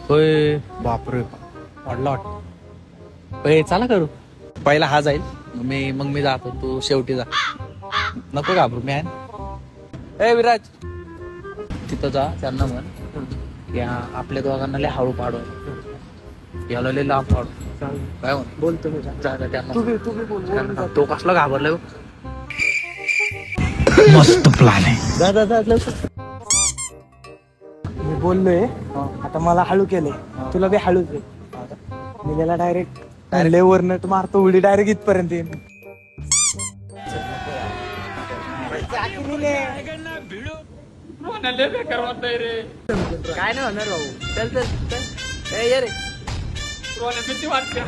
होय बापरे वाटलं वाटत चला करू. पहिला हा जाईल मग मी जातो तू शेवटी जा. नको घाबरू मी आहे ना. ए विराज तिथं जा त्यांना म्हण या आपल्या दोघांना लय हळू पाडू याला लय लांब पाडू. काय म्हण बोलतो मी त्यांना तू बी बोल. तो कसला घाबरलाय. मस्त प्लॅन आहे. मी बोललोय आता मला हळू केलंय तुला बी हळूच आहे. मी त्याला डायरेक्ट लेवरनं तू मारतो उडी डायरेक्ट इथपर्यंत येईन. काय नाही होणार भाऊ. चल चल चल ये रे. भीती वाटते.